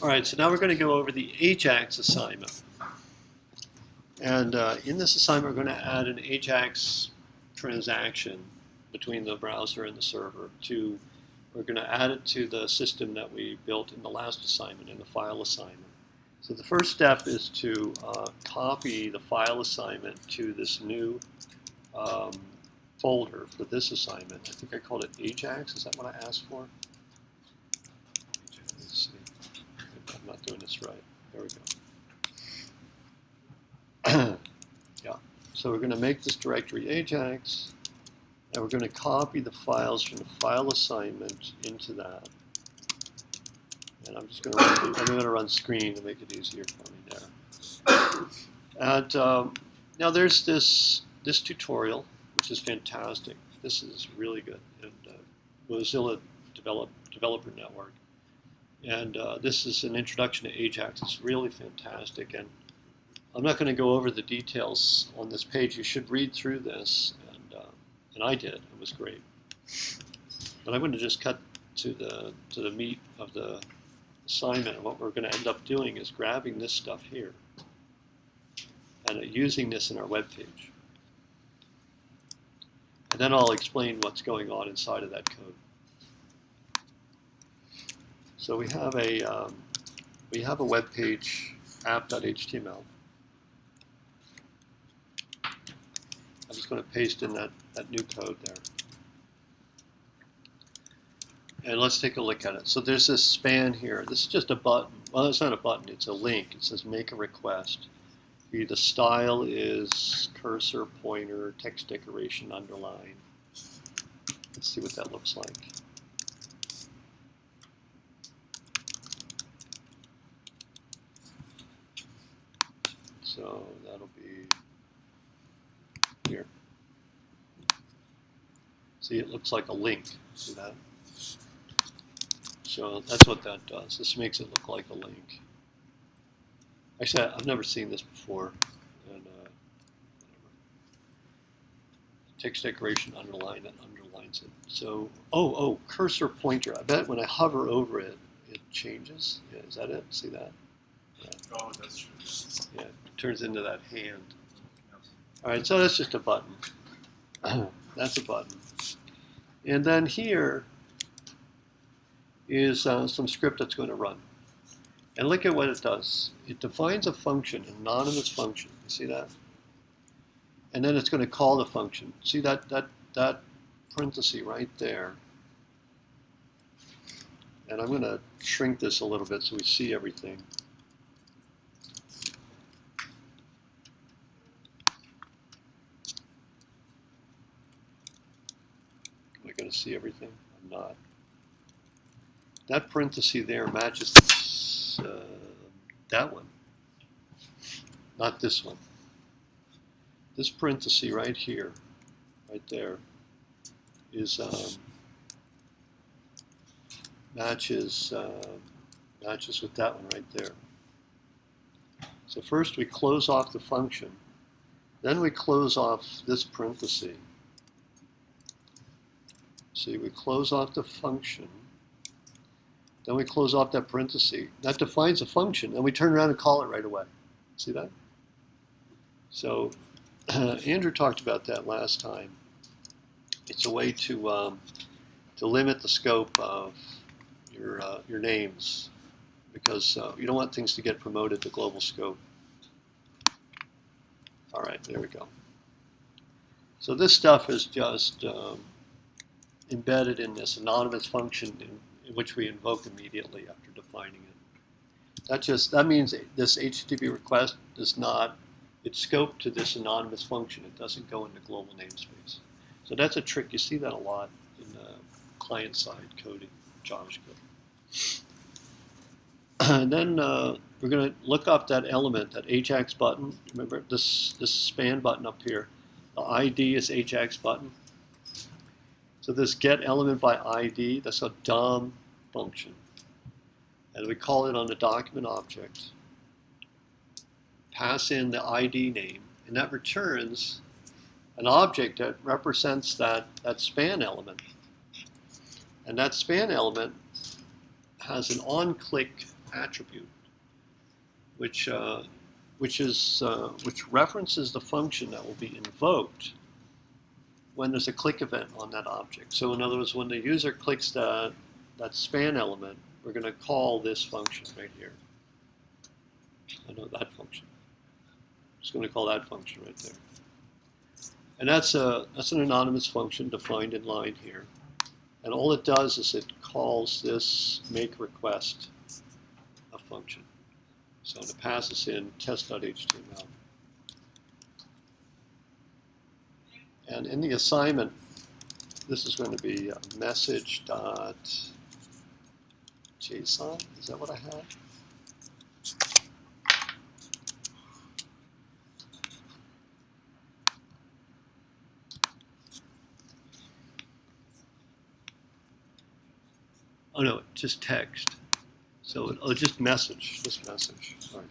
All right, so now we're going to go over the Ajax assignment. And in this assignment, we're going to add an Ajax transaction between the browser and the server. We're going to add it to the system that we built in the last assignment, in the file assignment. So the first step is to copy the file assignment to this new folder for this assignment. I think I called it Ajax. Is that what I asked for? Let's see. I'm not doing this right. There we go. Yeah. So we're going to make this directory Ajax, and we're going to copy the files from the file assignment into that. And I'm just going to run screen to make it easier for me there. And now there's this tutorial, which is fantastic. This is really good. And Mozilla Developer Network. And this is an introduction to Ajax. It's really fantastic. And I'm not going to go over the details on this page. You should read through this. And I did. It was great. But I'm going to just cut to the meat of the assignment. And what we're going to end up doing is grabbing this stuff here and using this in our web page. And then I'll explain what's going on inside of that code. So we have a web page, app.html. I'm just going to paste in that new code there. And let's take a look at it. So there's this span here. This is just a button. Well, it's not a button. It's a link. It says make a request. The style is cursor, pointer, text decoration, underline. Let's see what that looks like. So that'll be here. See, it looks like a link. See that? So that's what that does. This makes it look like a link. Actually, I've never seen this before. And whatever. Text decoration, underline, that underlines it. So, oh, cursor pointer. I bet when I hover over it, it changes. Yeah, is that it? See that? Yeah. Oh, that's true. Yeah, it turns into that hand. All right, so that's just a button. That's a button. And then here is some script that's going to run. And look at what it does. It defines a function, an anonymous function. You see that? And then it's going to call the function. See that parenthesis right there. And I'm going to shrink this a little bit so we see everything. Am I going to see everything? I'm not. That parenthesis there matches this, that one, not this one. This parenthesis right here, right there, is matches with that one right there. So first we close off the function, then we close off this parenthesis. See, we close off the function. Then we close off that parenthesis. That defines a function, and we turn around and call it right away. See that? So Andrew talked about that last time. It's a way to limit the scope of your names, because you don't want things to get promoted to global scope. All right, there we go. So this stuff is just embedded in this anonymous function in which we invoke immediately after defining it. That means this HTTP request does not, it's scoped to this anonymous function. It doesn't go into global namespace. So that's a trick. You see that a lot in client-side coding, JavaScript. And then we're going to look up that element, that Ajax button. Remember this span button up here. The ID is Ajax button. So this get element by ID, that's a DOM function. And we call it on the document object. Pass in the ID name, and that returns an object that represents that span element. And that span element has an on-click attribute, which references the function that will be invoked when there's a click event on that object. So in other words, when the user clicks that span element, we're going to call this function right here. I know that function. I'm just going to call that function right there. And that's an anonymous function defined in line here. And all it does is it calls this make request a function. So it passes in test.html. And in the assignment, this is going to be message.json. Is that what I have? Oh no, just text. So just message. Sorry.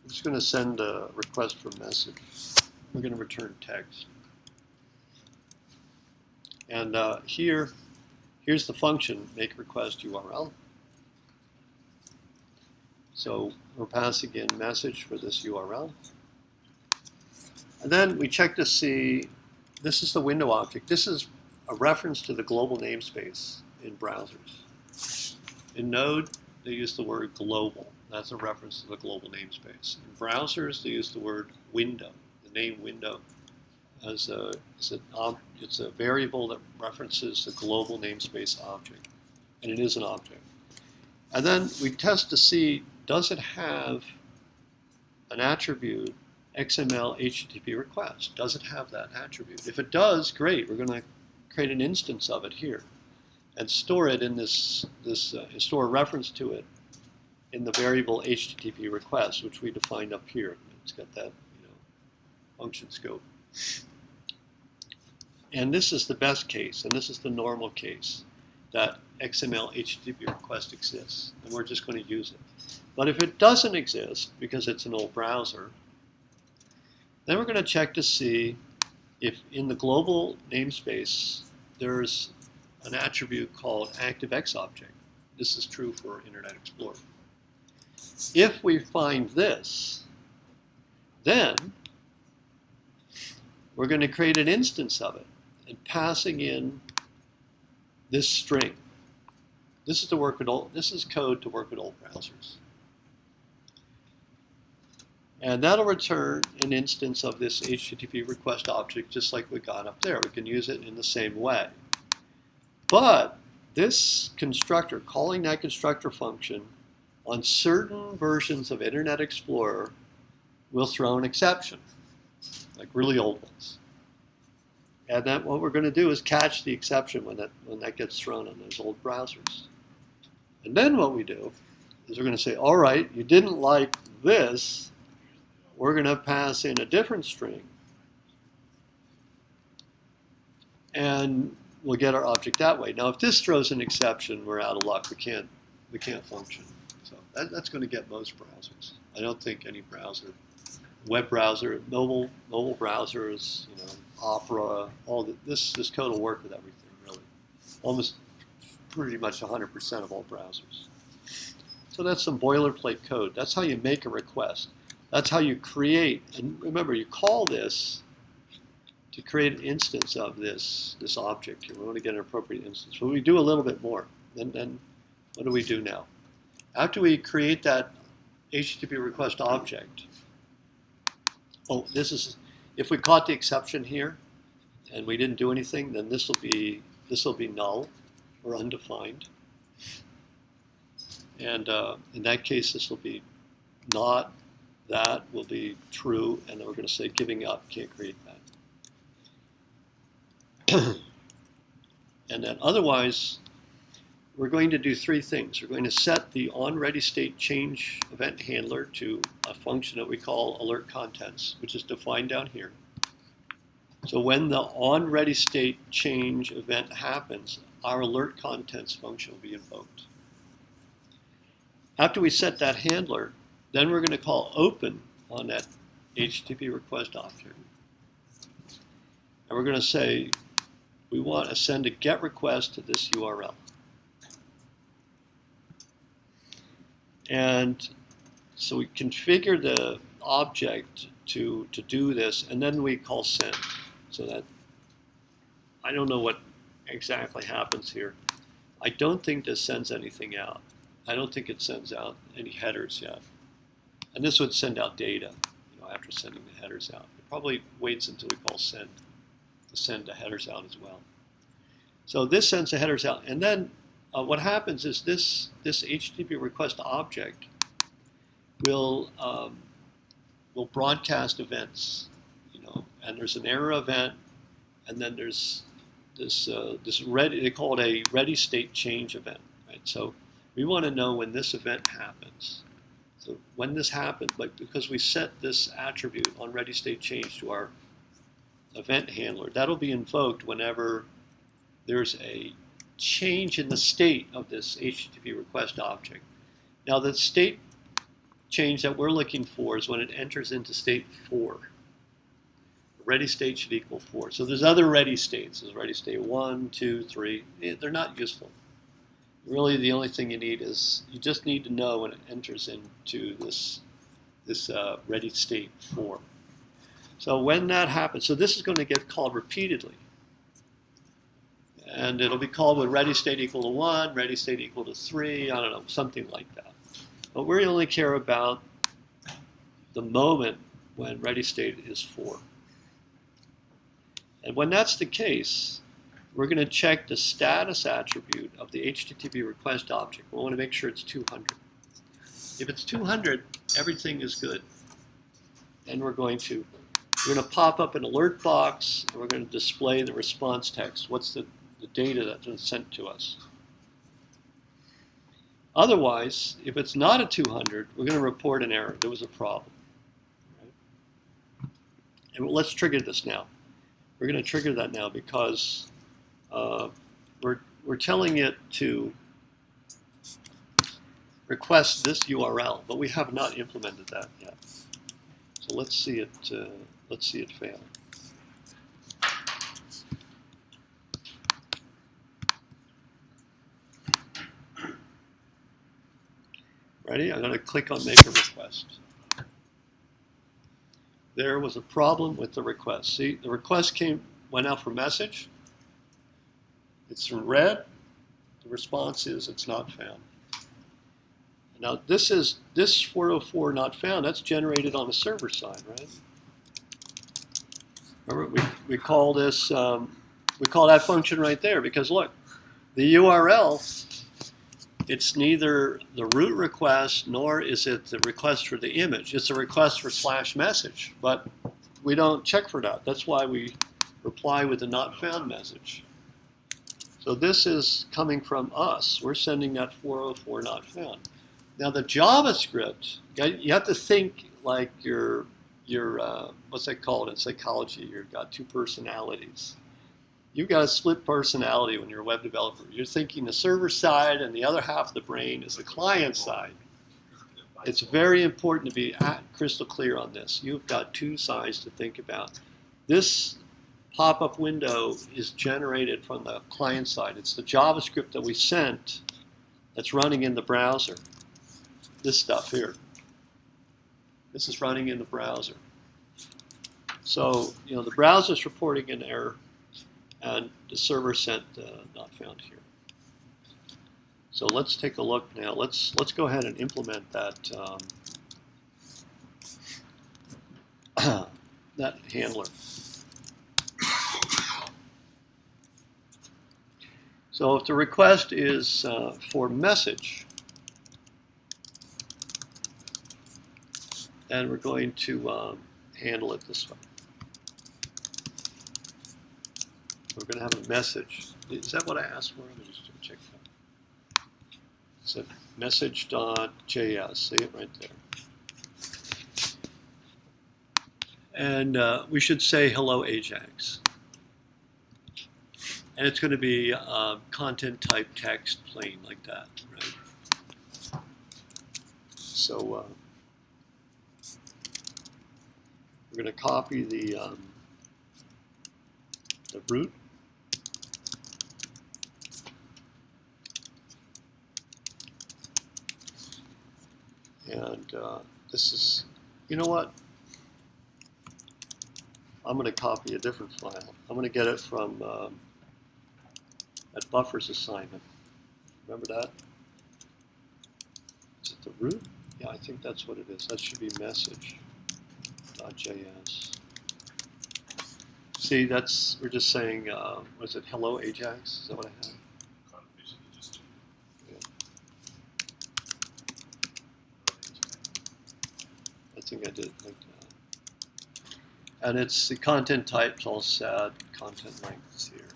I'm just going to send a request for message. We're going to return text. And here's the function make request URL. So we're passing in message for this URL. And then we check to see, this is the window object. This is a reference to the global namespace in browsers. In Node, they use the word global. That's a reference to the global namespace. In browsers, they use the word window, the name window, it's a variable that references the global namespace object, and it is an object. And then we test to see, does it have an attribute XML HTTP request? Does it have that attribute? If it does, great. We're going to create an instance of it here and store it in store a reference to it in the variable HTTP request, which we defined up here. It's got that function scope. And this is the best case, and this is the normal case, that XML HTTP request exists, and we're just going to use it. But if it doesn't exist, because it's an old browser, then we're going to check to see if in the global namespace there's an attribute called ActiveX object. This is true for Internet Explorer. If we find this, then we're going to create an instance of it and passing in this string. This is code to work with old browsers. And that'll return an instance of this HTTP request object just like we got up there. We can use it in the same way. But this constructor, calling that constructor function on certain versions of Internet Explorer will throw an exception, like really old ones. And then what we're going to do is catch the exception when that gets thrown on those old browsers. And then what we do is we're going to say, all right, you didn't like this. We're going to pass in a different string, and we'll get our object that way. Now, if this throws an exception, we're out of luck. We can't function. So that's going to get most browsers. I don't think any browser, web browser, mobile browsers, Opera, this code will work with everything, really. Almost pretty much 100% of all browsers. So that's some boilerplate code. That's how you make a request. That's how you create, and remember, you call this to create an instance of this object here. We want to get an appropriate instance. But we do a little bit more. Then what do we do now? After we create that HTTP request object, if we caught the exception here and we didn't do anything, then this will be null or undefined. And in that case, this will be not. That will be true, and then we're going to say giving up, can't create that. And then otherwise, we're going to do three things. We're going to set the onReadyState change event handler to a function that we call alert contents, which is defined down here. So when the onReadyState change event happens, our alert contents function will be invoked. After we set that handler, then we're going to call open on that HTTP request object. And we're going to say we want to send a GET request to this URL. And so we configure the object to do this, and then we call send. So that, I don't know what exactly happens here. I don't think this sends anything out. I don't think it sends out any headers yet. And this would send out data, after sending the headers out. It probably waits until we call send to send the headers out as well. So this sends the headers out, and then what happens is this HTTP request object will broadcast events, and there's an error event, and then there's this they call it a ready state change event, right? So we want to know when this event happens. So when this happens, but because we set this attribute on ready state change to our event handler, that'll be invoked whenever there's a change in the state of this HTTP request object. Now the state change that we're looking for is when it enters into state 4. The ready state should equal 4. So there's other ready states. There's ready state 1, 2, 3. They're not useful. Really, the only thing you need is, you just need to know when it enters into this ready state 4. So when that happens, so this is going to get called repeatedly. And it'll be called with ready state equal to 1, ready state equal to 3, I don't know, something like that. But we only care about the moment when ready state is 4. And when that's the case, we're going to check the status attribute of the HTTP request object. We want to make sure it's 200. If it's 200, everything is good. And we're going to pop up an alert box, and we're going to display the response text. What's the data that's been sent to us? Otherwise, if it's not a 200, we're going to report an error. There was a problem. Right? And let's trigger this now. We're going to trigger that now because we're telling it to request this URL, but we have not implemented that yet. So let's see it fail. Ready? I'm going to click on make a request. There was a problem with the request. See, the request went out for message. It's in red. The response is it's not found. Now this 404 not found. That's generated on the server side, right? Remember, we call this we call that function right there because look, the URL. It's neither the root request nor is it the request for the image. It's a request for /message, but we don't check for that. That's why we reply with the not found message. So this is coming from us. We're sending that 404 not found. Now the JavaScript, you have to think like you're what's that called in psychology? You've got two personalities. You've got a split personality when you're a web developer. You're thinking the server side and the other half of the brain is the client side. It's very important to be crystal clear on this. You've got two sides to think about. This pop-up window is generated from the client side. It's the JavaScript that we sent that's running in the browser. This stuff here. This is running in the browser. So, the browser's reporting an error. And the server sent not found here. So let's take a look now. Let's go ahead and implement that that handler. So if the request is for message, then we're going to handle it this way. We're going to have a message. Is that what I asked for? Let me just check that. It's a message.js. See it right there. And we should say hello Ajax. And it's going to be content type text plain like that, right? So we're going to copy the root. And this is, you know what? I'm going to copy a different file. I'm going to get it from that buffers assignment. Remember that? Is it the root? Yeah, I think that's what it is. That should be message.js. See, that's, we're just saying, was it hello Ajax? Is that what I had? Yeah. I think I did like that. And it's the content type's all sad, content lengths here.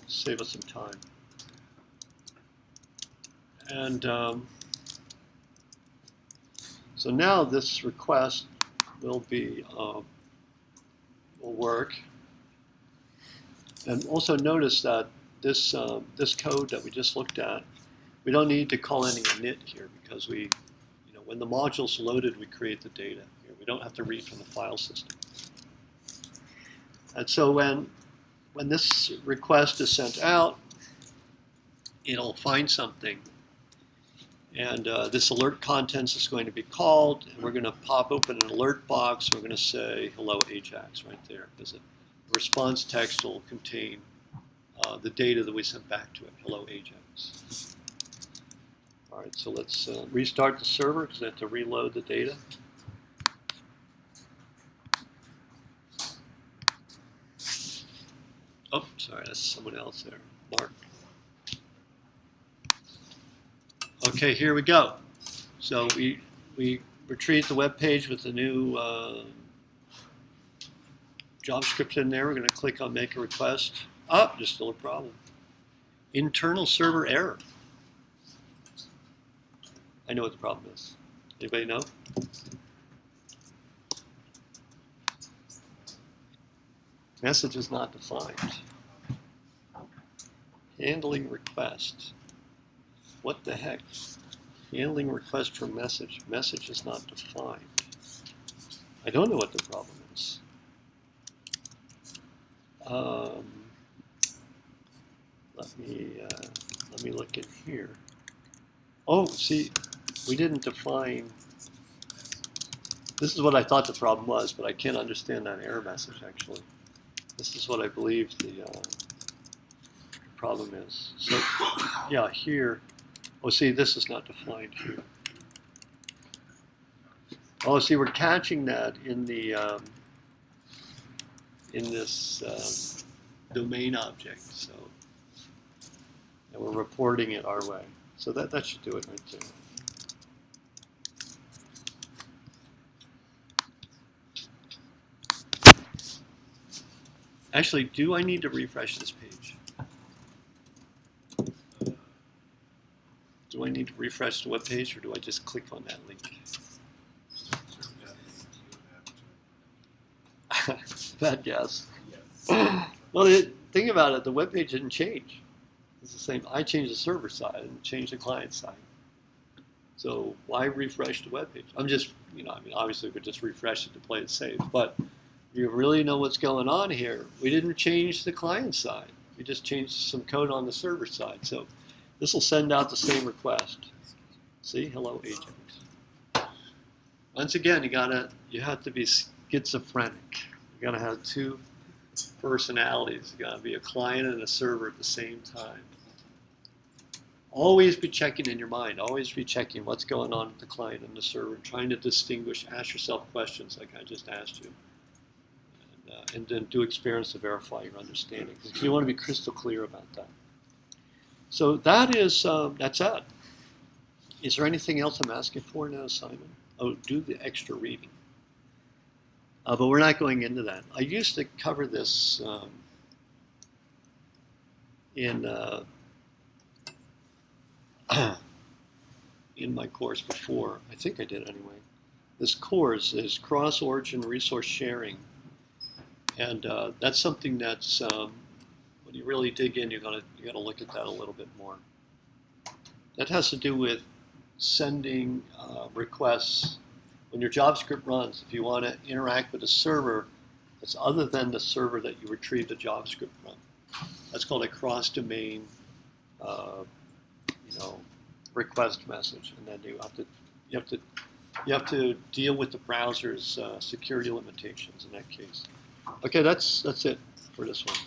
Save us some time. And so now this request will be will work. And also notice that this this code that we just looked at, we don't need to call any init here because we, you know, when the module's loaded, we create the data here. We don't have to read from the file system. And so when this request is sent out, it'll find something. And this alert contents is going to be called, and we're going to pop open an alert box. We're going to say hello Ajax right there, because the response text will contain the data that we sent back to it, hello Ajax. All right, so let's restart the server because I have to reload the data. Oh, sorry, that's someone else there, Mark. Okay, here we go. So we retrieved the web page with the new JavaScript in there. We're going to click on make a request. Oh, there's still a problem. Internal server error. I know what the problem is. Anybody know? Message is not defined. Handling request. What the heck? Handling request for message. Message is not defined. I don't know what the problem is. Let me look in here. Oh, see, we didn't define. This is what I thought the problem was, but I can't understand that error message actually. This is what I believe the problem is. So, yeah, here. Oh, see, this is not defined here. Oh, see, we're catching that in the in this domain object. So, and we're reporting it our way. So that should do it right there. Actually, do I need to refresh this page? Do I need to refresh the web page, or do I just click on that link? Bad guess. Yes. Well, think about it. The web page didn't change. It's the same. I changed the server side and changed the client side. So why refresh the web page? I'm just, you know, I mean, obviously we just refresh it to play it safe, but you really know what's going on here. We didn't change the client side. We just changed some code on the server side. So this will send out the same request. See, hello Ajax. Once again, you have to be schizophrenic. You gotta have two personalities. You gotta be a client and a server at the same time. Always be checking in your mind. Always be checking what's going on with the client and the server, trying to distinguish. Ask yourself questions like I just asked you, and then do experiments to verify your understanding. Because you want to be crystal clear about that. So that is that's it. Is there anything else I'm asking for in that assignment? Oh, do the extra reading. But we're not going into that. I used to cover this in my course before. I think I did anyway. This course is cross-origin resource sharing, and that's something that's when you really dig in, you gotta look at that a little bit more. That has to do with sending requests. When your JavaScript runs, if you want to interact with a server that's other than the server that you retrieved the JavaScript from, that's called a cross-domain, request message. And then you have to You have to deal with the browser's security limitations in that case. Okay, that's it for this one.